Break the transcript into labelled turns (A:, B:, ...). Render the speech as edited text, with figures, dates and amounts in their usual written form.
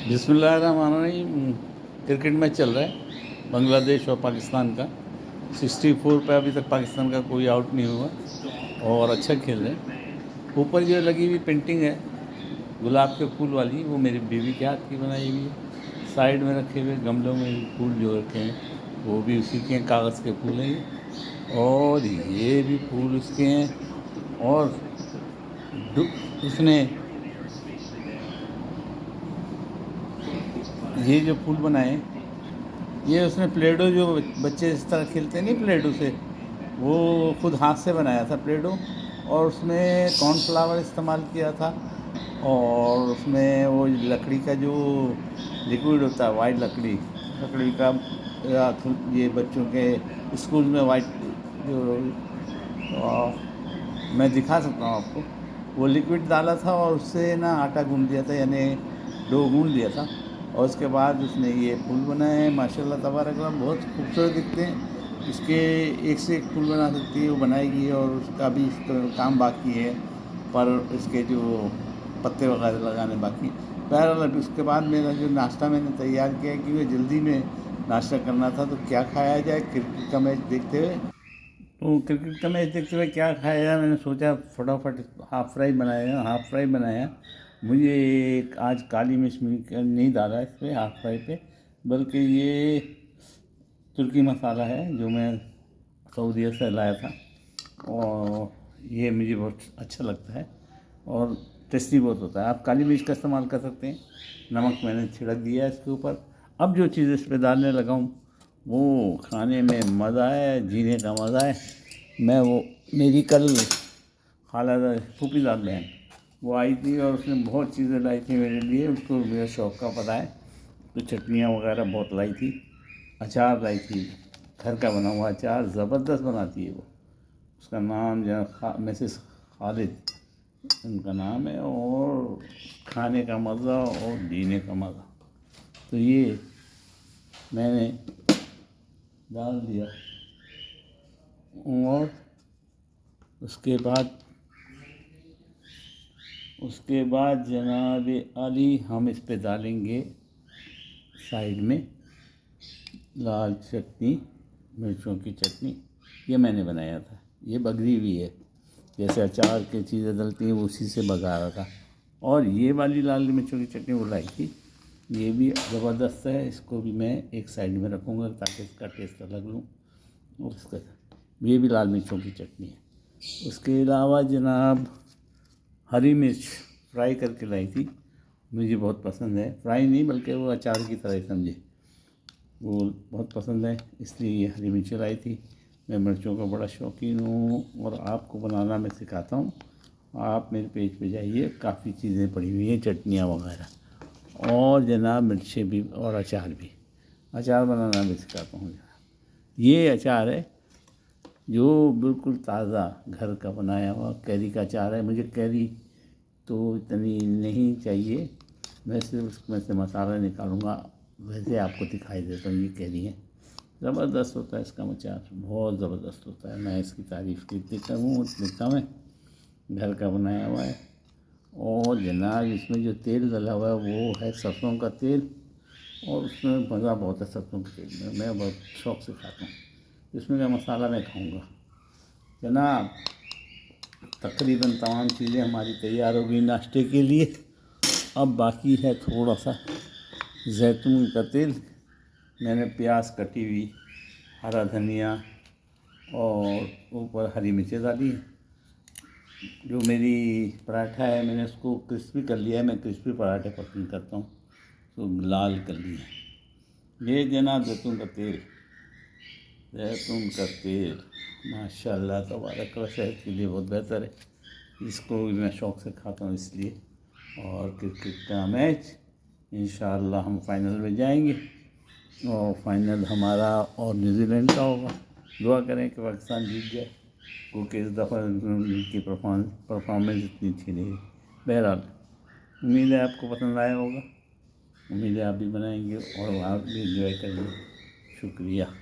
A: बिस्मिल्लाहिर्रहमानिर्रहीम। Cricket match चल रहा है बांग्लादेश और पाकिस्तान का। 64 पे अभी तक पाकिस्तान का कोई आउट नहीं हुआ और अच्छा खेल रहे हैं। ऊपर जो लगी हुई पेंटिंग है गुलाब के फूल वाली, वो मेरी बीवी के हाथ की बनाई हुई है। साइड में रखे हुए गमलों में भी फूल जो रखे हैं वो भी उसी के हैं, कागज़ के फूल हैं ये। और ये भी फूल उसके हैं। और उसने ये जो फूल बनाए, ये उसने प्लेडो, जो बच्चे इस तरह खेलते नहीं प्लेडो से, वो खुद हाथ से बनाया था प्लेडो। और उसमें कॉर्नफ्लावर इस्तेमाल किया था। और उसमें वो लकड़ी का जो लिक्विड होता है, वाइट लकड़ी लकड़ी का, ये बच्चों के स्कूल में वाइट जो मैं दिखा सकता हूँ आपको, वो लिक्विड डाला था और उससे ना आटा गूंद दिया था, यानी डो गूंद लिया था। और उसके बाद उसने ये फूल बनाए हैं। माशाल्लाह तबारक अल्लाह, बहुत खूबसूरत दिखते हैं। इसके एक से एक फूल बना सकती है, वो बनाएगी। और उसका भी काम बाकी है, पर इसके जो पत्ते वगैरह लगाने बाकी। बहरहाल अभी उसके बाद मेरा जो नाश्ता मैंने तैयार किया है, क्योंकि जल्दी में नाश्ता करना था, तो क्या खाया जाए क्रिकेट का मैच देखते हुए। तो क्रिकेट का मैच देखते हुए क्या खाया जाए, मैंने सोचा फटाफट हाफ़ फ्राई बनाया। मुझे आज काली मिर्च नहीं डाला इस पर हाफ़ फ्राई पे, बल्कि ये तुर्की मसाला है जो मैं सऊदीया से लाया था। और ये मुझे बहुत अच्छा लगता है और टेस्टी बहुत होता है। आप काली मिर्च का इस्तेमाल कर सकते हैं। नमक मैंने छिड़क दिया है इसके ऊपर। अब जो चीज़ इस पर डालने लगा हूँ वो खाने में मज़ा है, जीने का मज़ा है। मैं वो मेरी कल खाला फूफीदार बहन वो आई थी और उसने बहुत चीज़ें लाई थी मेरे लिए, उसको मेरे शौक़ का पता है। तो चटनियाँ वगैरह बहुत लाई थी, अचार लाई थी, घर का बना हुआ अचार ज़बरदस्त बनाती है वो। उसका नाम जो मिसेस खालिद उनका नाम है। और खाने का मज़ा और जीने का मज़ा, तो ये मैंने डाल दिया। और उसके बाद जनाब अली, हम इस पे डालेंगे साइड में लाल चटनी, मिर्चों की चटनी। ये मैंने बनाया था, ये बगरी हुई है, जैसे अचार की चीज़ें डलती हैं वो उसी से बघा रहा था। और ये वाली लाल मिर्चों की चटनी वो लाई थी, ये भी ज़बरदस्त है। इसको भी मैं एक साइड में रखूँगा ताकि इसका टेस्ट अलग लूँ। और इसका ये भी लाल मिर्चों की चटनी है। उसके अलावा जनाब हरी मिर्च फ्राई करके लाई थी, मुझे बहुत पसंद है। फ्राई नहीं बल्कि वो अचार की तरह समझे, वो बहुत पसंद है, इसलिए ये हरी मिर्च लाई थी। मैं मिर्चों का बड़ा शौकीन हूँ और आपको बनाना मैं सिखाता हूँ। आप मेरे पेज पे जाइए, काफ़ी चीज़ें पड़ी हुई हैं, चटनियाँ वगैरह, और जनाब मिर्चें भी और अचार भी। अचार बनाना भी सिखाता हूँ जनाब। ये अचार है जो बिल्कुल ताज़ा घर का बनाया हुआ कैरी का अचार है। मुझे कैरी तो इतनी नहीं चाहिए, मैं सिर्फ उसमें से मसाला निकालूंगा। वैसे आपको दिखाई देता हूँ, ये कैरी है, ज़बरदस्त होता है इसका अचार, बहुत ज़बरदस्त होता है। मैं इसकी तारीफ़ कितनी करूँ उतनी कम है, घर का बनाया हुआ है। और जनाब इसमें जो तेल डला हुआ है वो है सरसों का तेल, और उसमें मज़ा बहुत है सरसों के तेल में, मैं बहुत शौक़ से खाता हूँ। इसमें का मसाला मैं खाऊँगा जनाब। तकरीबन तमाम चीज़ें हमारी तैयार हो गई नाश्ते के लिए। अब बाकी है थोड़ा सा जैतून का तेल। मैंने प्याज कटी हुई, हरा धनिया और ऊपर हरी मिर्चें डाली। जो मेरी पराठा है मैंने उसको क्रिस्पी कर लिया है, मैं क्रिस्पी पराठे पसंद करता हूँ, तो लाल कर लिए। ये जनाब जैतून का तेल माशाल्लाह तबारक अल्लाह सेहत के लिए बहुत बेहतर है। इसको भी मैं शौक़ से खाता हूँ इसलिए। और क्रिकेट का मैच इंशाअल्लाह हम फाइनल में जाएंगे, और फाइनल हमारा और न्यूजीलैंड का होगा। दुआ करें कि पाकिस्तान जीत जाए, क्योंकि इस दफ़ा उनकी परफॉर्मेंस इतनी अच्छी नहीं है। बहरहाल उम्मीद है आपको पसंद आया होगा, उम्मीद है आप भी बनाएंगे और आप भी एंजॉय करेंगे। शुक्रिया।